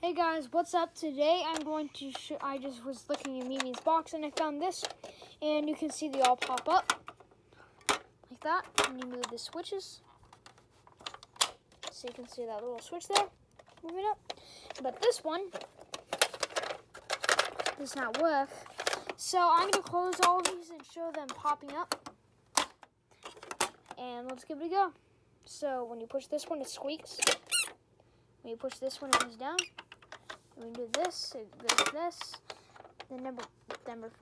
Hey guys, what's up? Today I'm going to I just was looking in Mimi's box and I found this, and you can see they all pop up like that, and you move the switches. So you can see that little switch there, moving up. But this one does not work. So I'm going to close all of these and show them popping up. And let's give it a go. So when you push this one, it squeaks. When you push this one, it goes down. When you do this, it goes this. Then number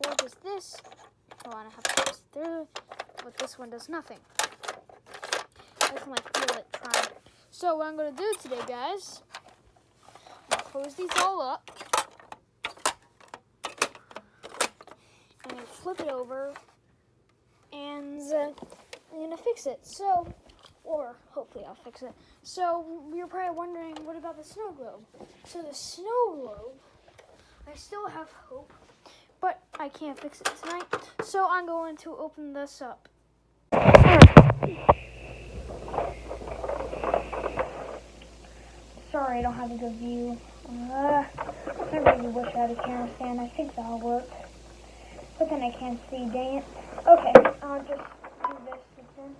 4 does this. Oh, and I have to press through. But this one does nothing. I can feel it trying. So what I'm going to do today, guys, I'm going to close these all up. I'm going to flip it over. And I'm going to fix it. So, or hopefully I'll fix it. So you're probably wondering, what about the snow globe? So the snow globe, I still have hope, but I can't fix it tonight. So I'm going to open this up. Sorry, I don't have a good view. I really wish I had a camera stand. I think that'll work. But then I can't see, dang it. Okay, I'll just do this again.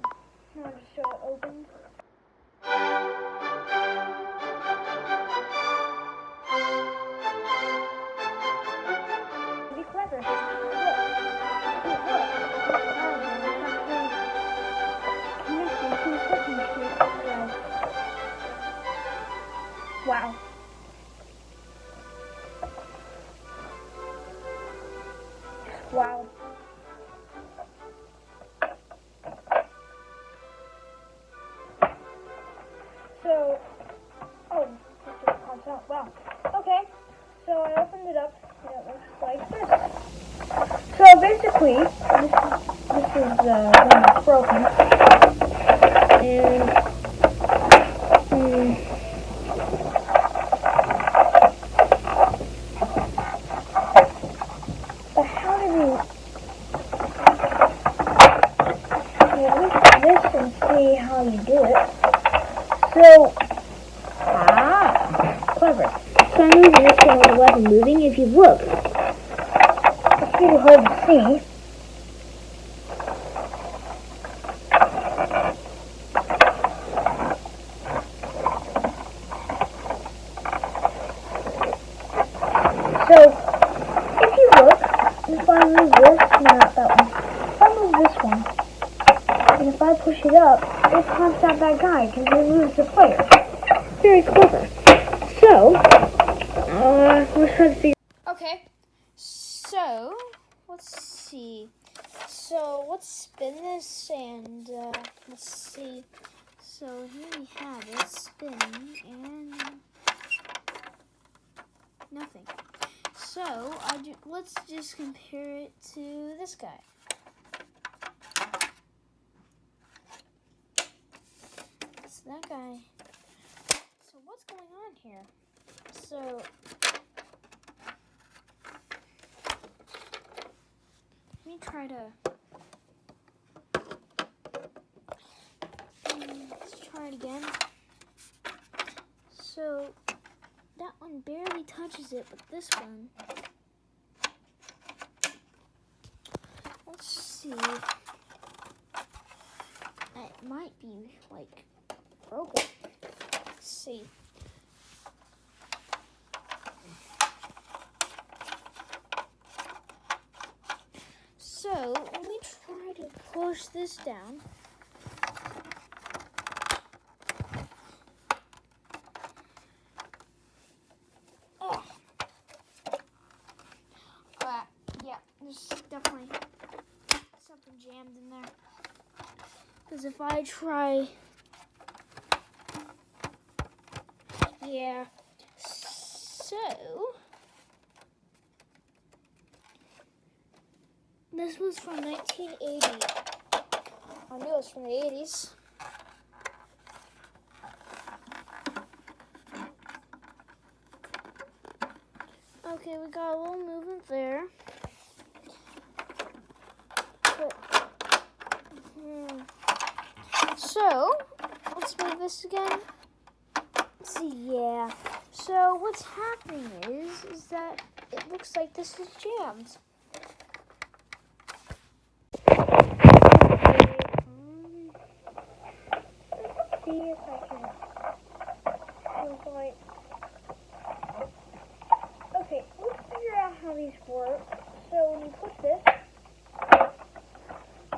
I'll just show it open. Be clever. Wow. Wow. So, this just pops out. Wow. Okay, so I opened it up, and it looks like this. So basically, this is one that's broken, and but how do we look at this and see how you do it? So, clever. So I'm moving this one while it wasn't moving. If you look, it's pretty hard to see. So, if you look, if I move this, not that one, if I move this one, and if I push it up, it pops out that guy because it moves the player. Very clever. So, let's try to figure. Okay, so let's see. So let's spin this and let's see. So here we have it spinning and nothing. So let's just compare it to this guy. It's that guy. So what's going on here? So let me try to let's try it again. So that one barely touches it, but this one, let's see, it might be broken. Let's see. So let me try to push this down. Oh. Yeah, there's definitely something jammed in there. Because if I try, yeah. So this was from 1980. I knew it was from the 80s. Okay, we got a little movement there. But, So, let's move this again. See, yeah. So what's happening is that it looks like this is jammed. Let's see if I can. Okay, let's figure out how these work. So when you push this,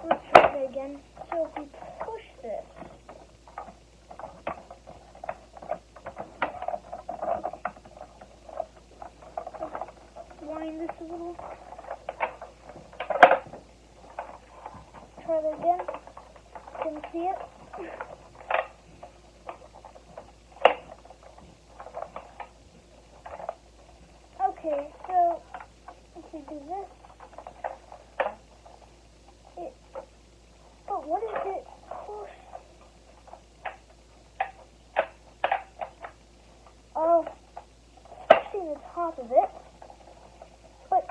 let's try that again. So if we push this, wind this a little. Try that again. Didn't see it. Okay, so if we do this, but what is it push? Oh, pushing the top of it. But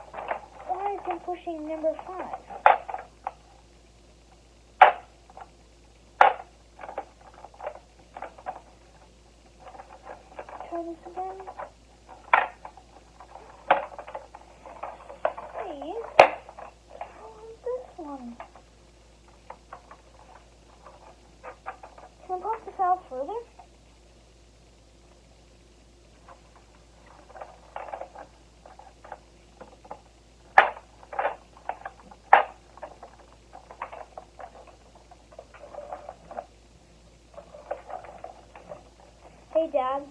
why is it pushing number 5? Try this again. Can I pop this out further? Hey Dad,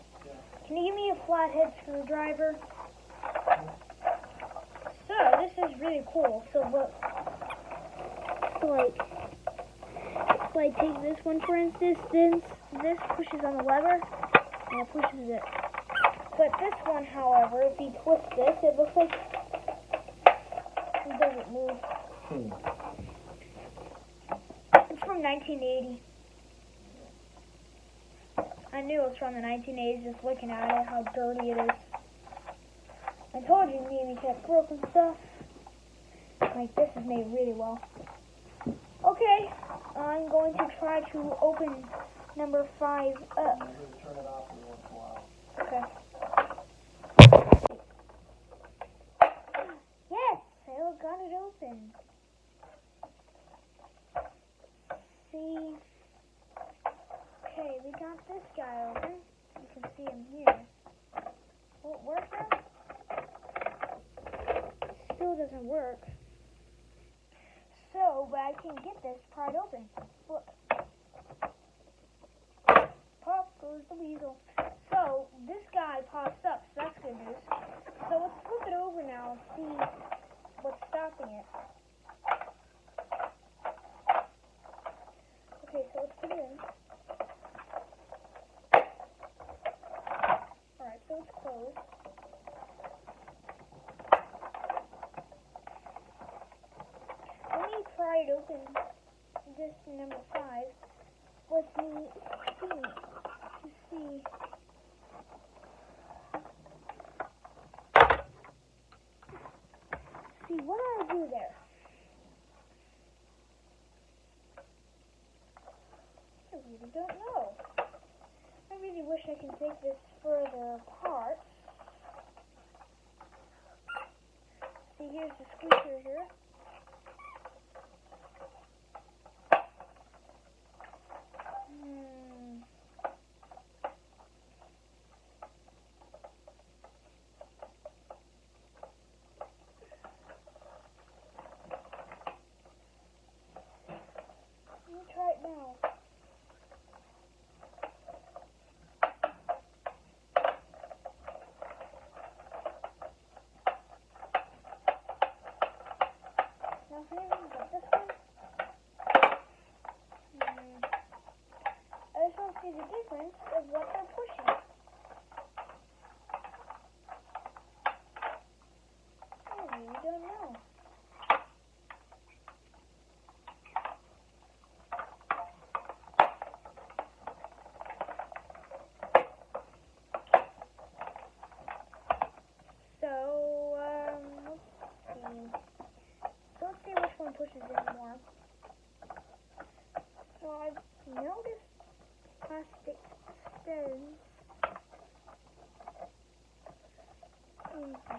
can you give me a flathead screwdriver? So this is really cool. So look, if I take this one for instance, this pushes on the lever and it pushes it. But this one, however, if you twist this, it looks like it doesn't move. It's from 1980. I knew it was from the 1980s just looking at it, how dirty it is. I told you maybe kept broken stuff. Like this is made really well. Okay, I'm going to try to open number 5 up. I'm going to turn it off every once in a while. Okay. Yes, I got it open. See. Okay, we got this guy open. You can see him here. Will it work now? Still doesn't work. So, but I can get this pried open. Look. Pop goes the weasel. So, this guy pops up, so that's good news. So, let's flip it over now and see what's stopping it. Okay, so let's put it in. Alright, so it's closed. Let me try it open. This number 5. Let me see. See, what do I do there? I really don't know. I really wish I could take this further apart. See, here's the squeaker here. Let me try it now.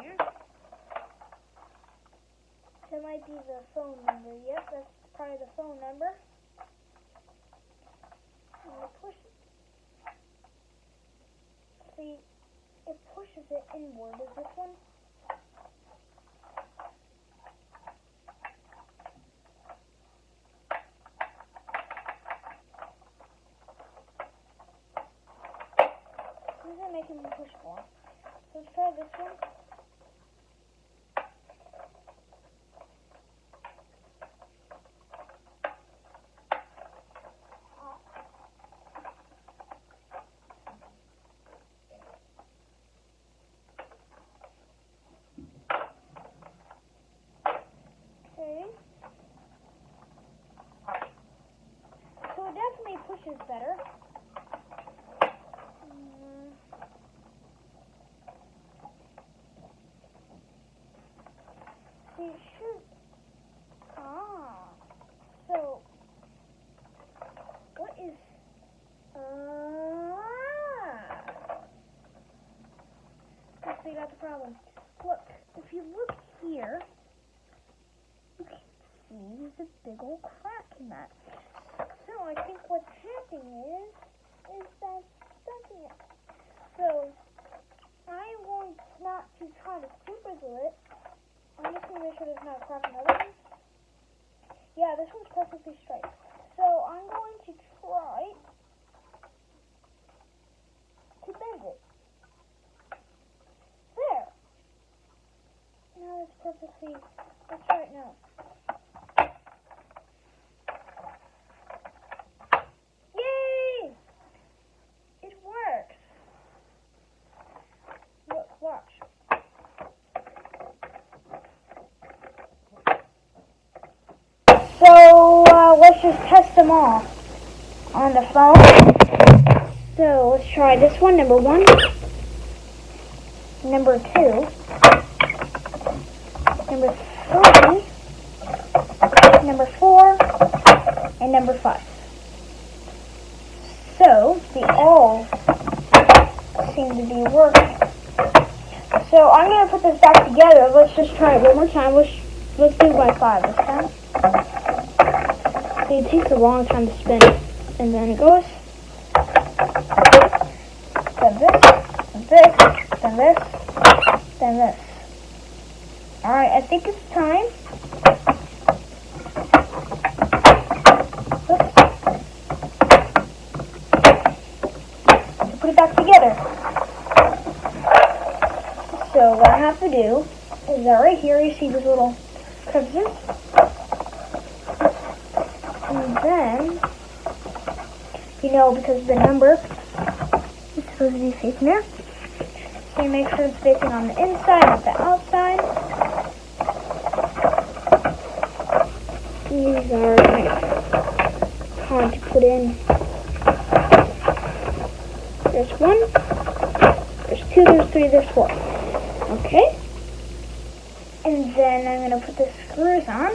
here. That might be the phone number. Yep, that's probably the phone number. I'm going to push it. See, it pushes it inward. Is this one? This isn't making me push more. So let's try this one. So it definitely pushes better. See, it should. So what is? I figured out the problem. Look, if you look here, you can see there's a big old crack in that. So I think what's happening is that stuffing it. So I'm going not to try to super glue it. I'm just going to make sure there's not a crack in the other one. Yeah, this one's perfectly straight. So I'm going to try to bend it. There. Now it's perfectly, that's right now. Yay! It works. Look, watch. So, let's just test them all on the phone. So, let's try this one, number 1, number 2, number 3, number 4, and number 5. So, they all seem to be working. So, I'm going to put this back together. Let's just try it one more time. Let's do it by 5 this time. See, it takes a long time to spin. And then it goes. Then this, then this, then this, then this. Alright, I think it's time. Oops. To put it back together. So what I have to do is that right here you see these little crevices. And then, you know, because the number is supposed to be facing there. So you make sure it's facing on the inside, not the outside. These are kind of hard to put in. There's 1, there's 2, there's 3, there's 4. Okay. And then I'm going to put the screws on.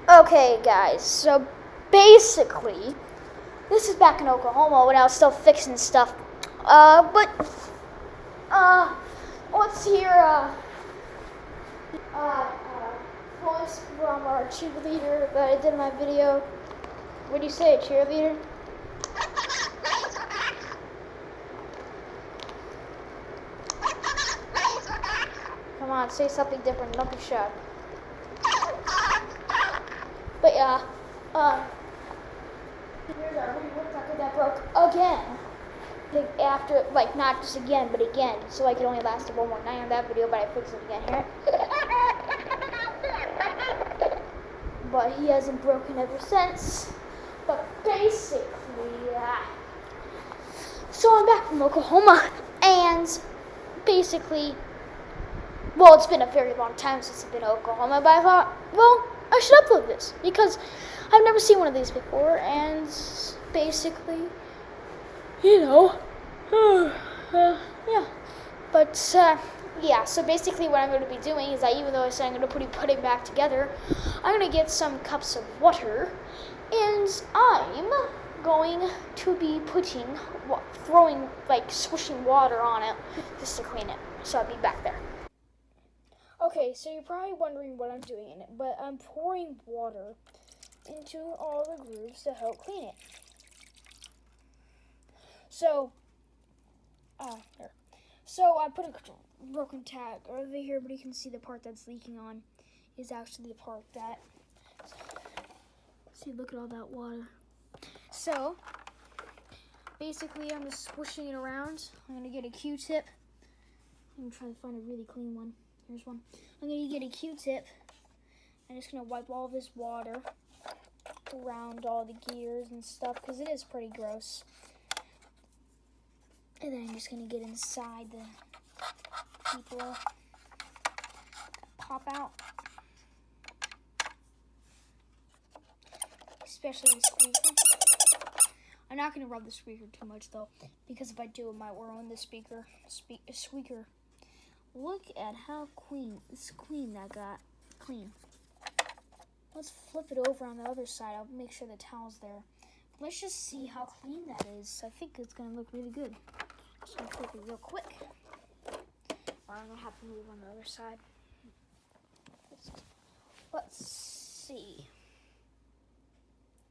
Okay, guys, so basically, this is back in Oklahoma when I was still fixing stuff. Let's hear voice from our cheerleader that I did in my video. What do you say, cheerleader? Come on, say something different, don't be shy. But yeah, here's our rework that broke again. After, like, not just again, but again. So like it only lasted one more night on that video, but I fixed it again here. But he hasn't broken ever since. But basically, so I'm back from Oklahoma, and basically, well, it's been a very long time since I've been to Oklahoma, but I thought, well, I should upload this, because I've never seen one of these before, and basically, you know, yeah, but, yeah, so basically what I'm going to be doing is that even though I said I'm going to be putting back together, I'm going to get some cups of water, And I'm going to be throwing, like swishing water on it just to clean it. So I'll be back there. Okay, so you're probably wondering what I'm doing in it, but I'm pouring water into all the grooves to help clean it. So, there. So I put a broken tag over here, but you can see the part that's leaking on is actually the part that, see, look at all that water. So, basically I'm just swishing it around. I'm going to get a Q-tip. I'm going to try to find a really clean one. Here's one. I'm going to get a Q-tip. I'm just going to wipe all this water around all the gears and stuff because it is pretty gross. And then I'm just going to get inside the people that pop out. Especially the squeaker. I'm not going to rub the squeaker too much though, because if I do, it might ruin the squeaker. Look at how clean that got. Clean. Let's flip it over on the other side. I'll make sure the towel's there. Let's just see how clean that is. I think it's going to look really good. Just going to flip it real quick. Or I'm going to have to move on the other side. Let's see.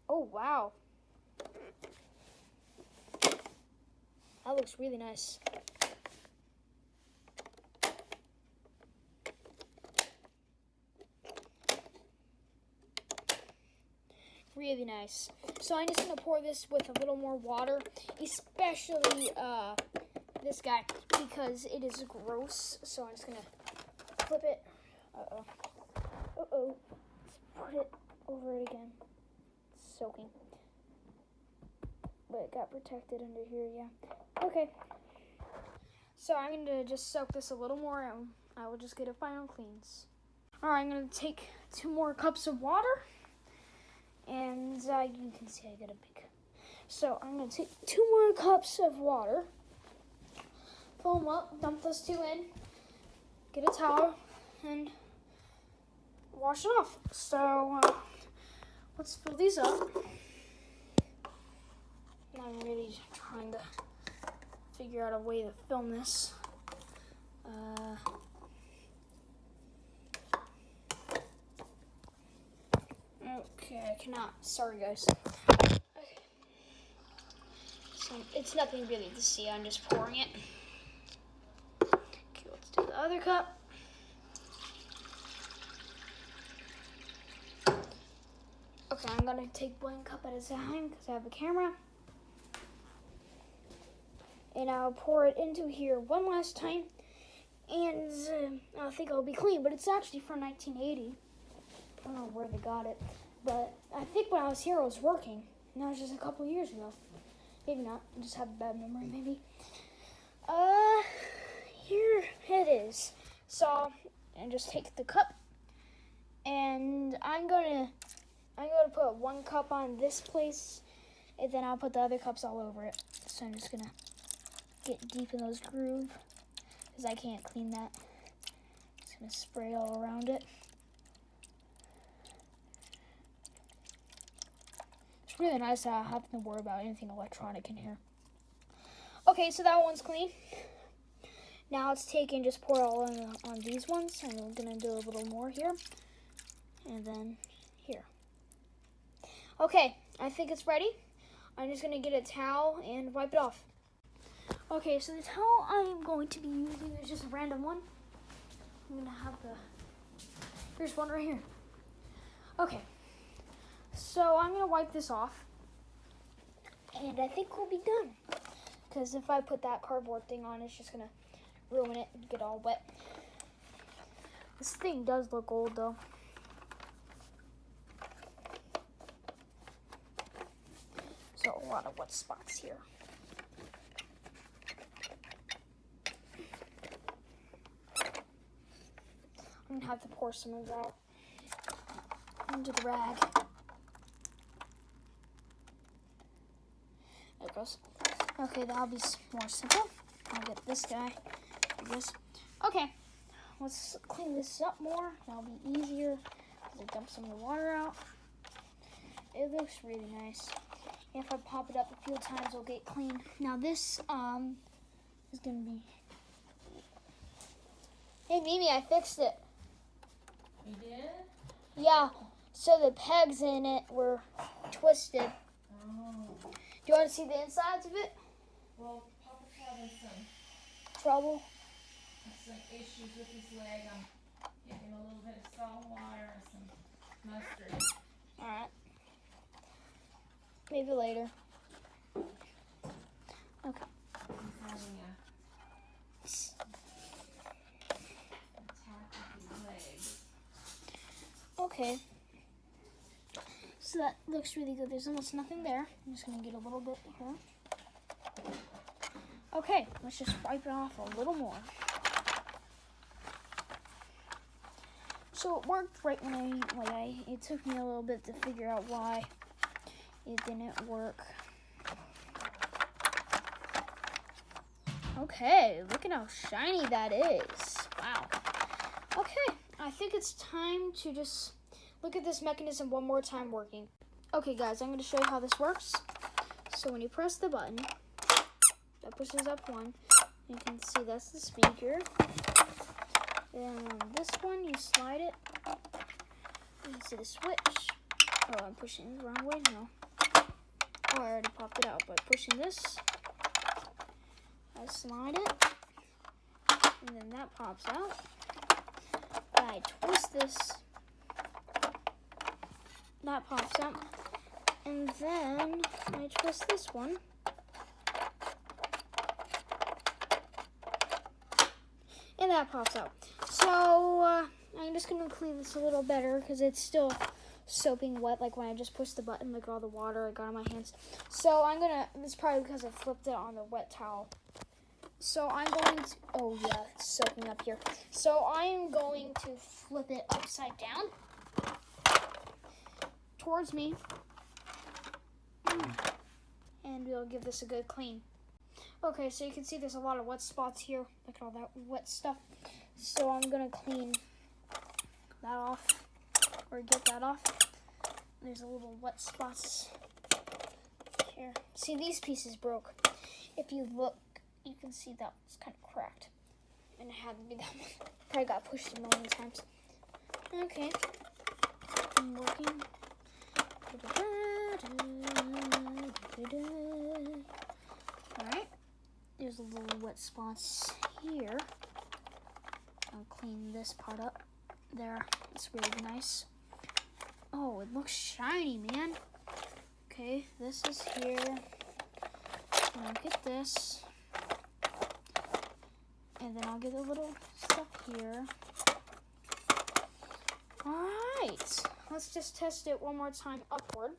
Oh, wow. That looks really nice. Really nice. So I'm just going to pour this with a little more water, especially this guy, because it is gross. So I'm just going to flip it. Uh-oh. Let's put it over it again. It's soaking. But it got protected under here, yeah. Okay. So I'm going to just soak this a little more, and I will just get a final cleans. All right, I'm going to take 2 more cups of water. And you can see I got a big. So I'm going to take 2 more cups of water, fill them up, dump those 2 in, get a towel, and wash it off. So let's fill these up. I'm really trying to figure out a way to film this. Okay, I cannot. Sorry, guys. Okay. So it's nothing really to see. I'm just pouring it. Okay, let's do the other cup. Okay, I'm gonna take 1 cup at a time because I have a camera. And I'll pour it into here one last time. And I think it'll be clean, but it's actually from 1980. I don't know where they got it, but I think when I was here it was working, and that was just a couple years ago. Maybe not, I just have a bad memory, maybe. Here it is. So, and just take the cup, and I'm gonna put 1 cup on this place, and then I'll put the other cups all over it. So I'm just gonna get deep in those grooves, because I can't clean that. Just gonna spray all around it. It's really nice that I don't have to worry about anything electronic in here. Okay, so that one's clean. Now let's take and just pour all on these ones, and we're gonna do a little more here, and then here. Okay, I think it's ready. I'm just gonna get a towel and wipe it off. Okay, so the towel I am going to be using is just a random one. I'm gonna have here's one right here. Okay, so I'm gonna wipe this off, and I think we'll be done. Because if I put that cardboard thing on, it's just gonna ruin it and get all wet. This thing does look old though. So a lot of wet spots here. I'm gonna have to pour some of that into the rag. There it goes. Okay, that'll be more simple. I'll get this guy, I guess. Okay, let's clean this up more. That'll be easier because I dump some of the water out. it looks really nice. If I pop it up a few times, it'll get clean. Now this is gonna be. Hey Mimi, I fixed it. You did? Yeah. So the pegs in it were twisted. Oh. Do you want to see the insides of it? Well, Papa's having some Trouble. issues with his leg. I'm giving him a little bit of salt water and some mustard. All right. Maybe later. Okay. He's having a attack with his legs. Okay. So that looks really good. There's almost nothing there. I'm just gonna get a little bit here. Okay, let's just wipe it off a little more. So it worked right when it took me a little bit to figure out why it didn't work. Okay, look at how shiny that is. Wow. Okay, I think it's time to just look at this mechanism one more time working. Okay guys, I'm going to show you how this works. So when you press the button, that pushes up one. You can see that's the speaker. And on this one, you slide it. You can see the switch. Oh, I'm pushing it the wrong way now. Oh, I already popped it out, but pushing this, I slide it, and then that pops out. Then I twist this, that pops out, and then I twist this one. And that pops out. So I'm just going to clean this a little better because it's still soaping wet, like when I just pushed the button, look at all the water I got on my hands. So I'm going to, it's probably because I flipped it on the wet towel. So I'm going to, oh yeah, it's soaking up here. So I'm going to flip it upside down towards me. And we'll give this a good clean. Okay, so you can see there's a lot of wet spots here. Look at all that wet stuff. So I'm going to clean that off, or get that off. There's a little wet spots here. See, these pieces broke. If you look, you can see that was kind of cracked. And it had to be that one. Probably got pushed a million times. Okay. I'm working. Alright. There's a little wet spots here. I'll clean this part up. There. It's really nice. Oh, it looks shiny, man. Okay, this is here. I'll get this. And then I'll get a little stuff here. Alright. Let's just test it one more time upward.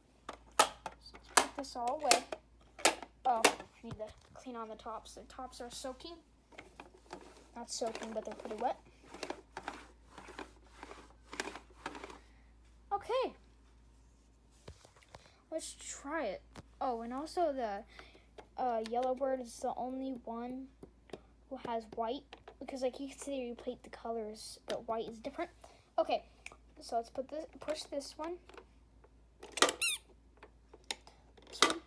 So let's put this all away. Oh, I need to clean on the tops. The tops are soaking. Not soaking, but they're pretty wet. Okay. Let's try it. Oh, and also the yellow bird is the only one who has white. Because like you can see, you plate the colors, but white is different. Okay, so let's put this, push this one. This one.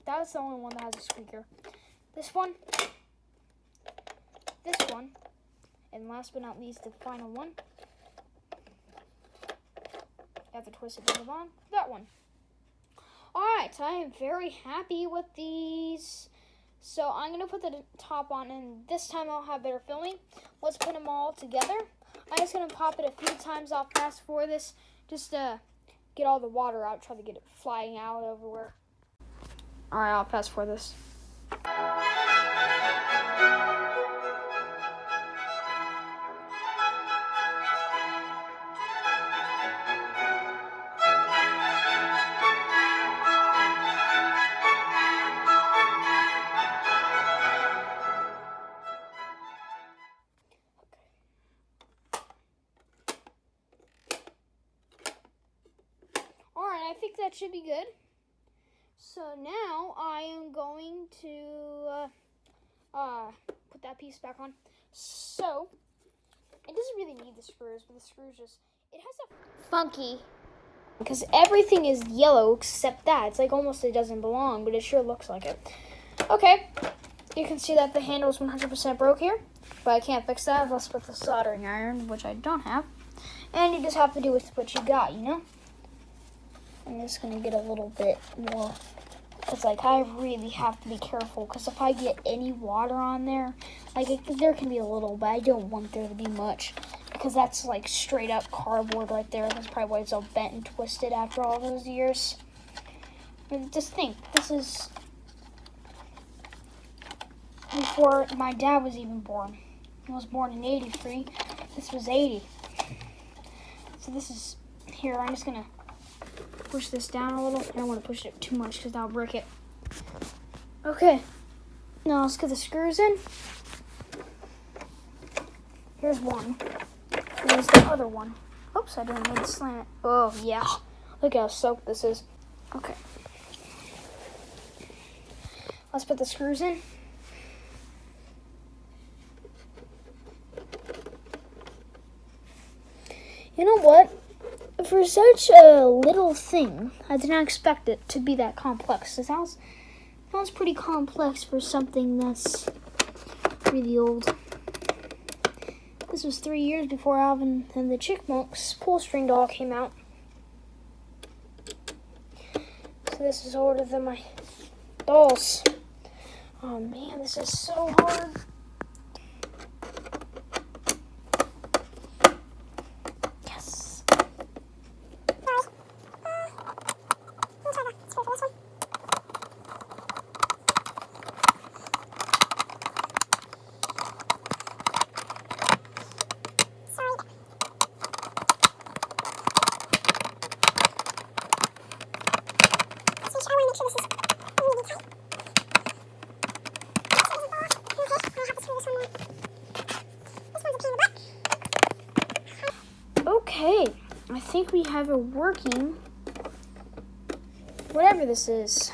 That's the only one that has a squeaker. This one. This one. And last but not least, the final one. You have to twist it to the bottom. That one. Alright, I am very happy with these. So I'm going to put the top on, and this time I'll have better filming. Let's put them all together. I'm just going to pop it a few times. I'll fast forward this just to get all the water out. Try to get it flying out everywhere. Alright, I'll fast forward this. Alright, I think that should be good. So now I am going to put that piece back on. So it doesn't really need the screws, but the screws just, it has a funky because everything is yellow except that. It's like almost it doesn't belong, but it sure looks like it. Okay, you can see that the handle is 100% broke here, but I can't fix that unless with the soldering iron, which I don't have. And you just have to do with what you got, you know? I'm just going to get a little bit more. It's like I really have to be careful because if I get any water on there, like there can be a little, but I don't want there to be much because that's like straight up cardboard right there. That's probably why it's all bent and twisted after all those years. And just think, this is before my dad was even born. He was born in 83. This was 80. So this is here. I'm just going to push this down a little. I don't want to push it too much because that'll break it. Okay. Now let's get the screws in. Here's one. Here's the other one. Oops, I didn't mean to slam it. Oh, yeah. Look how soaked this is. Okay. Let's put the screws in. You know what? For such a little thing, I did not expect it to be that complex. That sounds pretty complex for something that's really old. This was 3 years before Alvin and the Chipmunks pull string doll came out. So this is older than my dolls. Oh man, this is so hard. Okay, I think we have it working. Whatever this is.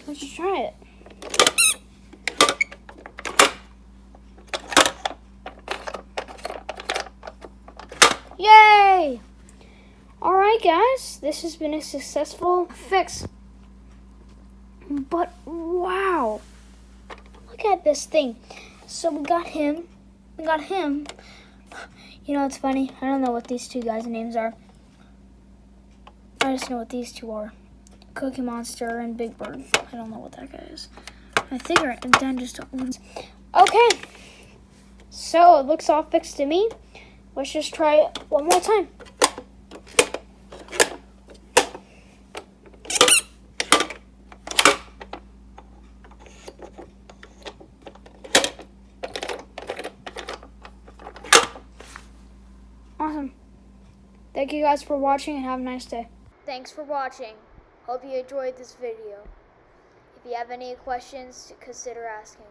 Let's just try it. Yay! Alright guys, this has been a successful fix. But wow! Look at this thing. So we got him. You know, it's funny. I don't know what these two guys' names are. I just know what these two are. Cookie Monster and Big Bird. I don't know what that guy is. I think I'm done just... Okay. So, it looks all fixed to me. Let's just try it one more time. Awesome. Thank you guys for watching and have a nice day. Thanks for watching. Hope you enjoyed this video. If you have any questions, consider asking.